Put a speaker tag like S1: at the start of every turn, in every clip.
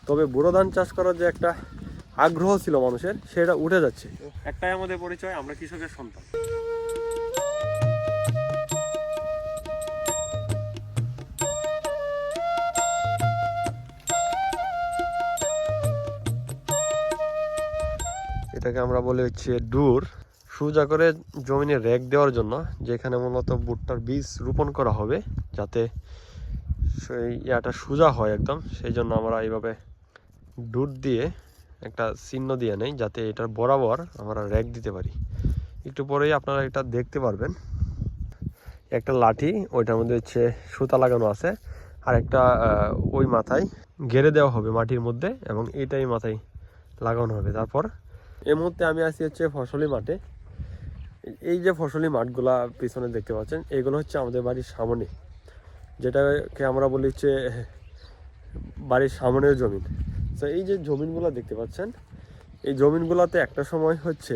S1: তবে বোরো ধান চাষ করার যে একটা আগ্রহ ছিল মানুষের, সেটা উঠে যাচ্ছে। একটাই আমাদের পরিচয়, আমরা কৃষকের সন্তান। এটাকে আমরা বলি হচ্ছে ডুর। সোজা করে জমিনে রেক দেওয়ার জন্য, যেখানে মূলত ভুট্টার বীজ রোপণ করা হবে, যাতে সেই ইয়াটা সোজা হয় একদম, সেই জন্য আমরা এইভাবে ডুর দিয়ে একটা চিহ্ন দিয়ে নেই, যাতে এটার বরাবর আমরা রেক দিতে পারি। একটু পরেই আপনারা এটা দেখতে পারবেন। একটা লাঠি, ওইটার মধ্যে হচ্ছে সুতা লাগানো আছে, আর একটা ওই মাথায় ঘেরে দেওয়া হবে মাটির মধ্যে, এবং এটাই মাথায় লাগানো হবে। তারপর এই মুহূর্তে আমি আছি হচ্ছে ফসলি মাঠে। এই যে ফসলি মাঠগুলা পিছনে দেখতে পাচ্ছেন, এগুলো হচ্ছে আমাদের বাড়ির সামনে, যেটাকে আমরা বলি হচ্ছে বাড়ির সামনের জমিন। তো এই যে জমিনগুলো দেখতে পাচ্ছেন, এই জমিনগুলোতে একটা সময় হচ্ছে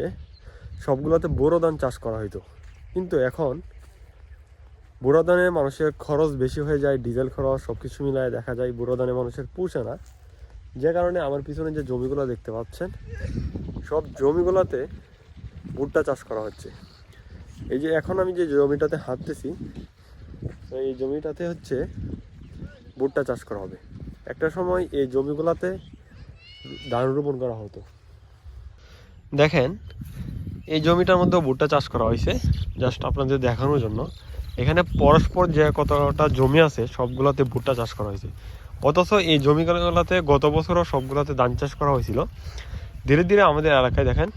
S1: সবগুলোতে বোরো ধান চাষ করা হইতো, কিন্তু এখন বোরো ধানে মানুষের খরচ বেশি হয়ে যায়, ডিজেল খরচ সব কিছু মিলায় দেখা যায় বোরো ধানে মানুষের পুষে না। যে কারণে আমার পিছনে যে জমিগুলো দেখতে পাচ্ছেন, সব জমিগুলোতে ভুট্টা চাষ করা হচ্ছে। এই যে এখন আমি যে জমিটাতে হাঁটতেছি, তো এই জমিটাতে হচ্ছে ভুট্টা চাষ করা হবে। একটা সময় এই জমিগুলোতে ধান রোপণ করা হতো। দেখেন, এই জমিটার মধ্যে ভুট্টা চাষ করা হয়েছে জাস্ট আপনাদের দেখানোর জন্য। এখানে পরস্পর যে কতটা জমি আছে, সবগুলোতে ভুট্টা চাষ করা হয়েছে। অথচ এই জমিগুলোতে গত বছরও সবগুলোতে ধান চাষ করা হয়েছিল। ধীরে ধীরে আমাদের এলাকায় দেখেন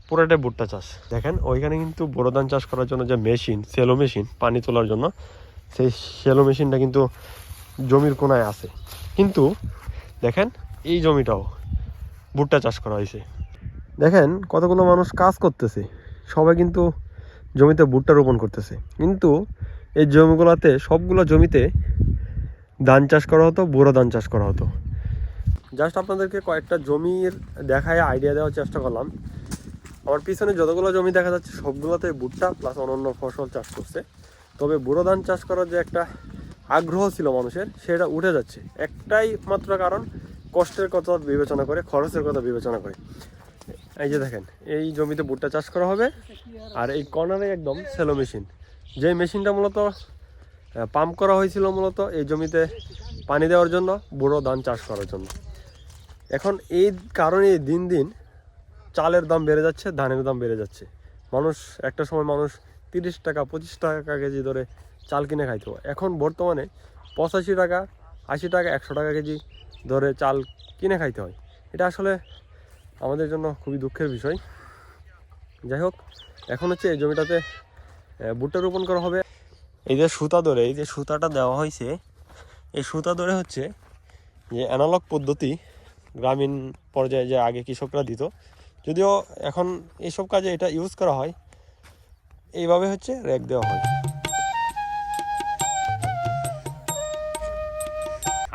S1: পুরোটাই ভুট্টা চাষ। দেখেন ওইখানে কিন্তু বোরো ধান চাষ করার জন্য যে মেশিন, সেলো মেশিন, পানি তোলার জন্য, সেই সেলো মেশিনটা কিন্তু জমির কোনায় আছে। কিন্তু দেখেন এই জমিটাও ভুট্টা চাষ করা হয়েছে। দেখেন কতগুলো মানুষ কাজ করতেছে, সবাই কিন্তু জমিতে ভুট্টা রোপণ করতেছে। কিন্তু এই জমিগুলোতে, সবগুলো জমিতে ধান চাষ করা হতো, বোরো ধান চাষ করা হতো। জাস্ট আপনাদেরকে কয়েকটা জমির দেখায় আইডিয়া দেওয়ার চেষ্টা করলাম। আমার পিছনে যতগুলো জমি দেখা যাচ্ছে, সবগুলোতে ভুট্টা প্লাস অন্যান্য ফসল চাষ করছে। তবে বোরো ধান চাষ করার যে একটা আগ্রহ ছিল মানুষের, সেটা উঠে যাচ্ছে। একটাই মাত্র কারণ, কষ্টের কথা বিবেচনা করে, খরচের কথা বিবেচনা করে। এই যে দেখেন, এই জমিতে ভুট্টা চাষ করা হবে, আর এই কর্নারে একদম সেলো মেশিন, যে মেশিনটা মূলত পাম্প করা হয়েছিল মূলত এই জমিতে পানি দেওয়ার জন্য, বোরো ধান চাষ করার জন্য। এখন এই কারণে দিন দিন চালের দাম বেড়ে যাচ্ছে, ধানের দাম বেড়ে যাচ্ছে। মানুষ একটা সময় 30 টাকা 25 টাকা কেজি ধরে চাল কিনে খাইতো, এখন বর্তমানে 85 টাকা 80 টাকা 100 টাকা কেজি ধরে চাল কিনে খাইতে হয়। এটা আসলে আমাদের জন্য খুবই দুঃখের বিষয়। যাই হোক, এখন হচ্ছে এই জমিটাতে ভুট্টা রোপণ করা হবে। এই যে সুতা ধরে, এই যে সুতাটা দেওয়া হয়েছে, এই সুতা ধরে হচ্ছে যে অ্যানালগ পদ্ধতি, গ্রামীণ পর্যায়ে যে আগে কৃষকরা দিত, যদিও এখন এইসব কাজে এটা ইউজ করা হয়। এইভাবে হচ্ছে রেক দেওয়া হয়।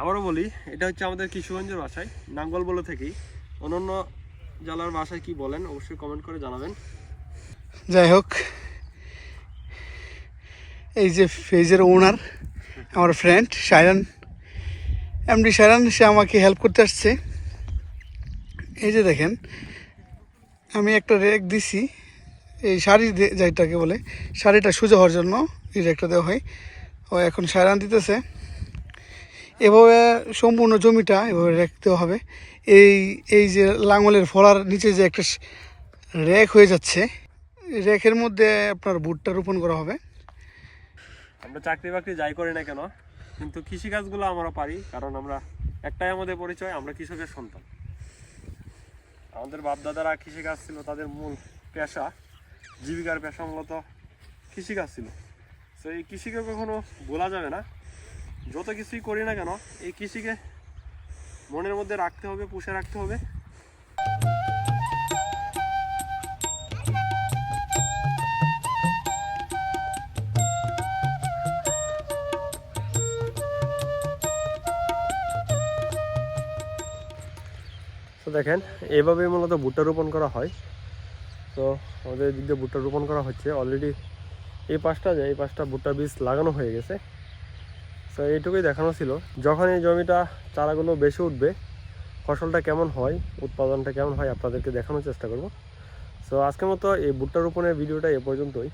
S1: আবারও বলি, এটা হচ্ছে আমাদের কিশোরগঞ্জের ভাষায় নাঙ্গল বলে থেকেই। অন্যান্য জেলার ভাষায় কি বলেন অবশ্যই কমেন্ট করে জানাবেন।
S2: যাই হোক, এই যে পেজের ওনার আমার ফ্রেন্ড শায়রান, এমডি শায়রান, সে আমাকে হেল্প করতে আসছে। এই যে দেখেন, আমি একটা রেক দিছি, এই শাড়ি যেটাকে বলে, শাড়িটা সোজা হওয়ার জন্য এই রেকটা দেওয়া হয়। ও এখন শায়রান দিতেছে। এভাবে সম্পূর্ণ জমিটা এভাবে রেক দেওয়া হবে। এই যে লাঙলের ফলার নিচে যে একটা রেক হয়ে যাচ্ছে, রেকের মধ্যে আপনার ভুট্টা রোপণ করা হবে।
S1: আমরা চাকরি বাকরি যাই করি না কেন, কিন্তু কৃষিকাজগুলো আমরা পারি, কারণ আমরা একটাই আমাদের পরিচয়, আমরা কৃষকের সন্তান। আমাদের বাপদাদারা কৃষিকাজ ছিল তাদের মূল পেশা, জীবিকার পেশা মূলত কৃষিকাজ ছিল। তো এই কৃষিকে কখনো বলা যাবে না। যত কিছুই করি না কেন, এই কৃষিকে মনের মধ্যে রাখতে হবে, পুষে রাখতে হবে। তো দেখেন, এইভাবেই মূলত ভুট্টা রোপণ করা হয়। তো আমাদের দিক দিয়ে ভুট্টা রোপণ করা হচ্ছে অলরেডি। এই পাশটা ভুট্টা বীজ লাগানো হয়ে গেছে। তো এইটুকুই দেখানো ছিল। যখন এই জমিটা চারাগুলো বেশি উঠবে, ফসলটা কেমন হয়, উৎপাদনটা কেমন হয় আপনাদেরকে দেখানোর চেষ্টা করব। সো আজকের মতো এই ভুট্টা রোপণের ভিডিওটা এ পর্যন্তই।